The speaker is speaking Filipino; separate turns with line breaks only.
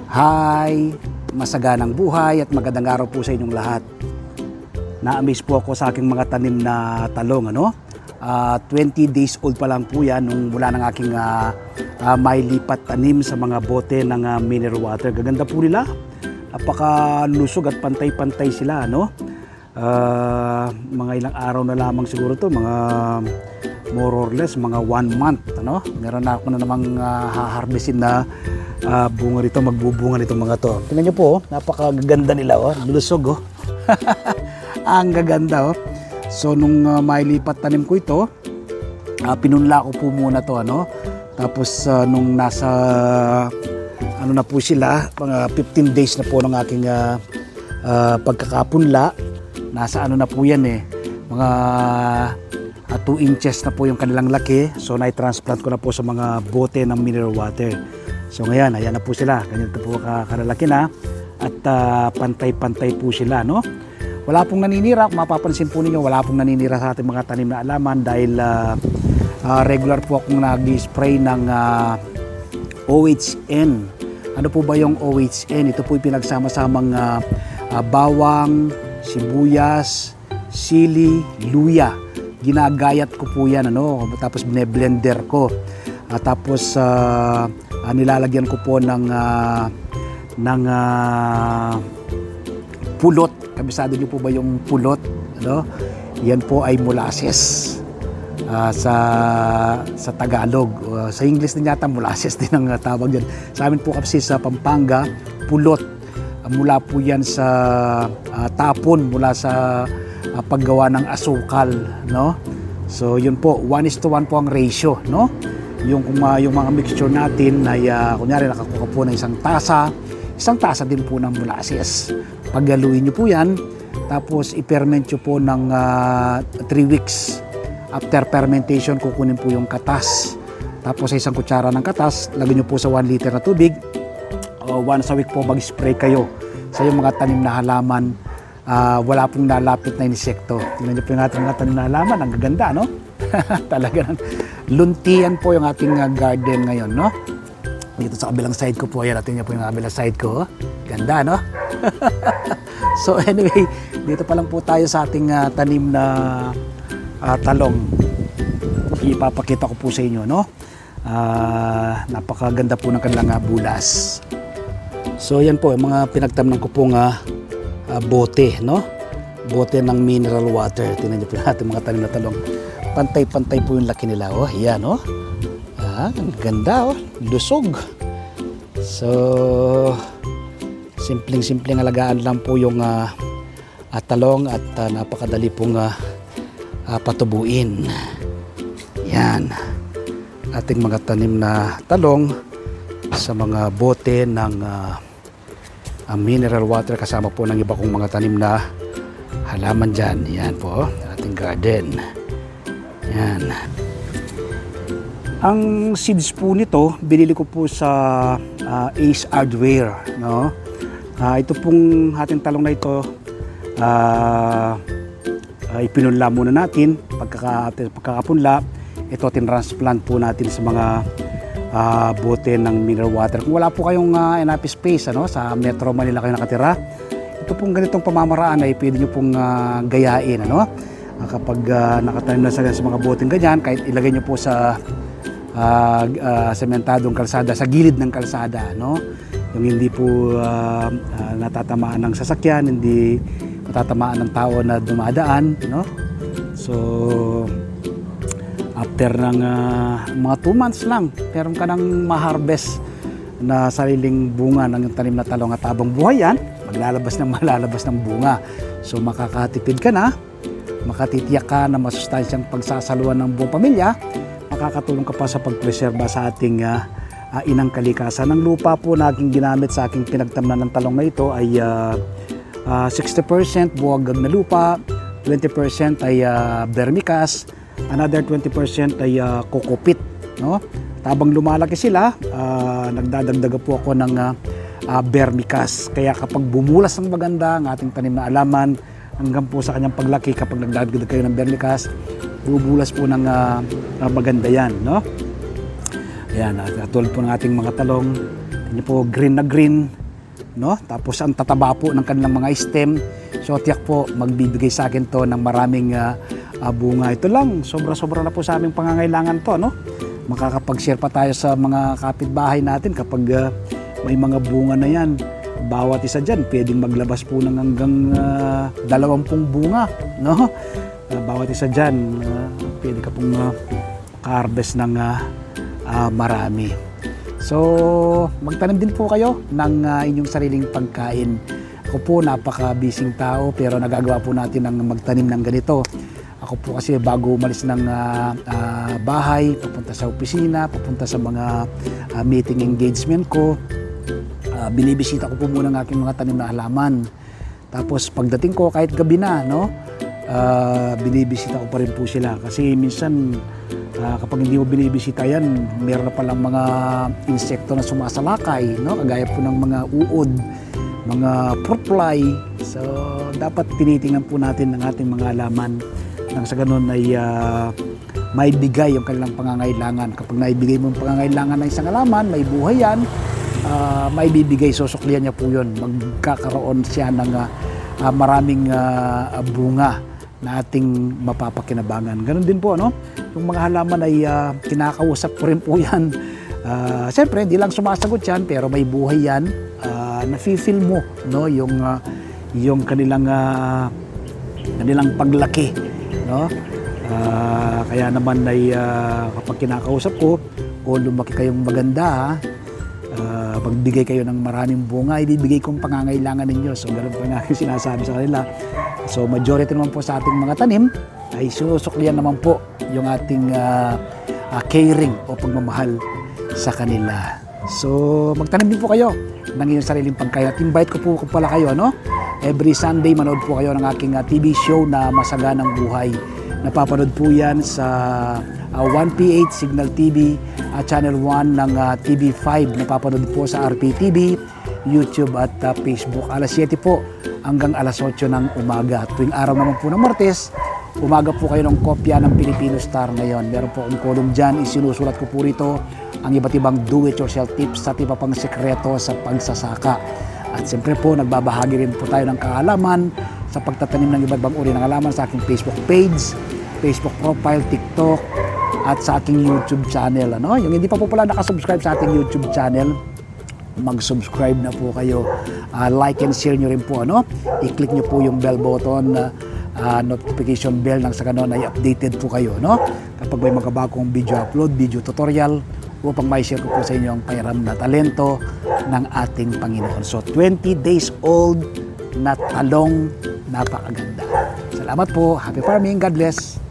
Hi! Masaganang buhay at magandang araw po sa inyong lahat. Na-amaze po ako sa aking mga tanim na talong. 20 days old pa lang po yan nung mula ng aking may lipat tanim sa mga bote ng mineral water. Gaganda po nila. Napakalusog at pantay-pantay sila. Mga ilang araw na lamang siguro to, mga more or less, mga 1 month. Meron na ako na namang haharvestin na bunga rito, magbubunga nito mga to. Tingnan nyo po, napakaganda nila, lulusog. Ang gaganda. So nung mailipat tanim ko ito, pinunla ko po muna to, tapos nung nasa na po sila, mga 15 days na po ng aking pagkakapunla, nasa na po yan mga 2 inches na po yung kanilang laki. So na-transplant ko na po sa mga bote ng mineral water. So ngayon, ayan na po sila. Ganyan po kalalaki na at pantay-pantay po sila. Wala pong naninira. Kung mapapansin po ninyo, wala pong naninira sa ating mga tanim na alaman dahil regular po akong nag-spray ng OHN. Ano po ba yung OHN? Ito po yung pinagsama-samang bawang, sibuyas, sili, luya. Ginagayat ko po yan, tapos bine-blender ko. Tapos nilalagyan ko po ng pulot. Kabisado niyo po ba yung pulot? Yan po ay molasses sa Tagalog. Sa English din yata molasses din ang tawag dyan. Sa amin po kasi sa Pampanga, pulot. Mula po yan sa tapon, mula sa paggawa ng asukal. So yun po, 1:1 po ang ratio. Yung mga mixture natin ay kunyari nakakuha po ng isang tasa din po ng molasses. Paggaluin nyo po yan, tapos i-ferment nyo po ng 3 weeks. After fermentation, kukunin po yung katas. Tapos sa isang kutsara ng katas, lagyan nyo po sa 1 liter na tubig. Once a week po mag-spray kayo sa yung mga tanim na halaman. Wala pong nalapit na insekto. Tingnan nyo po yung ating mga tanim na halaman. Ang gaganda, Talaga luntian po yung ating garden ngayon, Dito sa kabilang side ko po, yan natin niya po yung kabilang side ko. Ganda, So anyway, dito pa lang po tayo sa ating tanim na talong. Ipapakita ko po sa inyo, napakaganda po ng kanilang bulas. So yan po, yung mga pinagtamnan ko pong bote, bote ng mineral water. Tingnan niyo po natin mga tanim na talong. Pantay-pantay po yung laki nila. Yan, ang ganda, lusog. So, simpleng-simpleng alagaan lang po yung talong at napakadali pong patubuin. Yan. Ating mga tanim na talong sa mga bote ng mineral water kasama po ng iba kong mga tanim na halaman dyan. Yan po, ating garden. Yan. Ang seeds po nito, binili ko po sa Ace Hardware. Ito pong ating talong na ito, ipinunla muna natin. Pagkakapunla, ito tinransplant po natin sa mga bote ng mineral water. Kung wala po kayong enough space sa Metro Manila kayo nakatira, ito pong ganitong pamamaraan ay pwede nyo pong gayain. Kapag nakatanim na sa mga boteng ganyan, kahit ilagay nyo po sa sementadong kalsada, sa gilid ng kalsada, yung hindi po natatamaan ng sasakyan, hindi matatamaan ng tao na dumadaan, So after ng mga 2 months lang, meron ka nang ma-harvest na sariling bunga ng tanim na talong at habang buhay yan, malalabas ng bunga. So makakatipid ka na, makatitiyak ka na masustansyang pagsasaluhan ng buong pamilya, makakatulong ka pa sa pagpreserba sa ating inang kalikasan. Ang lupa po na aking ginamit sa aking pinagtamnan ng talong na ito ay 60% buwagag na lupa, 20% ay vermicast, another 20% ay coco peat. Habang lumalaki sila, nagdadagdag po ako ng vermicast. Kaya kapag bumulas ng maganda ang ating tanim na alaman, hanggang po sa kanyang paglaki, kapag nagdadagdag kayo ng vermicast, bubulas po ng maganda yan. Ayan, katulad po ng ating mga talong. Tingnan po, green na green, no? Tapos ang tataba po ng kanilang mga stem. So tiyak po magbibigay sa akin to ng maraming bunga. Ito lang, sobra-sobra na po sa aming pangangailangan to, no? Makakapag-share pa tayo sa mga kapitbahay natin kapag may mga bunga na yan. Bawat isa dyan, pwedeng maglabas po ng hanggang 20 bunga, no? Bawat isa dyan, pwede ka pong harvest ng marami. So, magtanim din po kayo ng inyong sariling pagkain. Ako po, napaka-busy tao, pero nagagawa po natin ng magtanim ng ganito. Ako po kasi bago umalis ng bahay, papunta sa opisina, papunta sa mga meeting engagement ko, binibisita ko po muna ng aking mga tanim na halaman. Tapos pagdating ko kahit gabi na, no, binibisita ko pa rin po sila. Kasi minsan kapag hindi mo binibisita yan, meron na palang mga insekto na sumasalakay, no, kagaya po ng mga uod, mga fruit fly. So dapat tinitingnan po natin ang ating mga halaman nang sa ganun ay maibigay yung kanilang pangangailangan. Kapag naibigay mo ang pangangailangan ng isang halaman, may buhay yan, maibibigay, susuklian niya po yun. Magkakaroon siya ng maraming bunga na ating mapapakinabangan. Ganun din po, no? Yung mga halaman ay kinakausap ko rin po yan. Siyempre, hindi lang sumasagot yan, pero may buhay yan. Nafe-feel mo, no? Yung kanilang paglaki, no? Kaya naman ay kapag kinakausap ko, o lumaki kayong maganda, magbigay kayo ng maraming bunga, ibibigay kong pangangailangan ninyo. So, ganoon pa nga yung sinasabi sa kanila. So, majority naman po sa ating mga tanim ay susuklian naman po yung ating caring o pagmamahal sa kanila. So, magtanim din po kayo ng inyong sariling pagkain. At invite ko po pala kayo, no? Every Sunday, manood po kayo ng aking TV show na Masaganang Buhay. Napapanood po yan sa 1PH Signal TV, Channel 1 ng TV5. Napapanood po sa RPTV, YouTube at Facebook. Alas 7 po hanggang alas 8 ng umaga. Tuwing araw naman po ng Martes, umaga po kayo ng kopya ng Filipino Star ngayon. Meron po akong column dyan, isinusulat ko po rito ang iba't ibang do-it-yourself tips at iba pang sekreto sa pagsasaka. At siyempre po, nagbabahagi rin po tayo ng kaalaman sa pagtatanim ng iba't ibang uri ng halaman sa aking Facebook page, Facebook profile, TikTok, at sa aking YouTube channel. Ano? Yung hindi pa po pala nakasubscribe sa ating YouTube channel, mag-subscribe na po kayo. Like and share nyo rin po. Ano? I-click nyo po yung bell button, notification bell, nang sa ganon ay updated po kayo. No? Kapag may magabagong video upload, video tutorial, upang may share ko po sa inyo ang pahiram na talento ng ating Panginoon. So, 20 days old na talong napakaganda. Salamat po. Happy farming. God bless.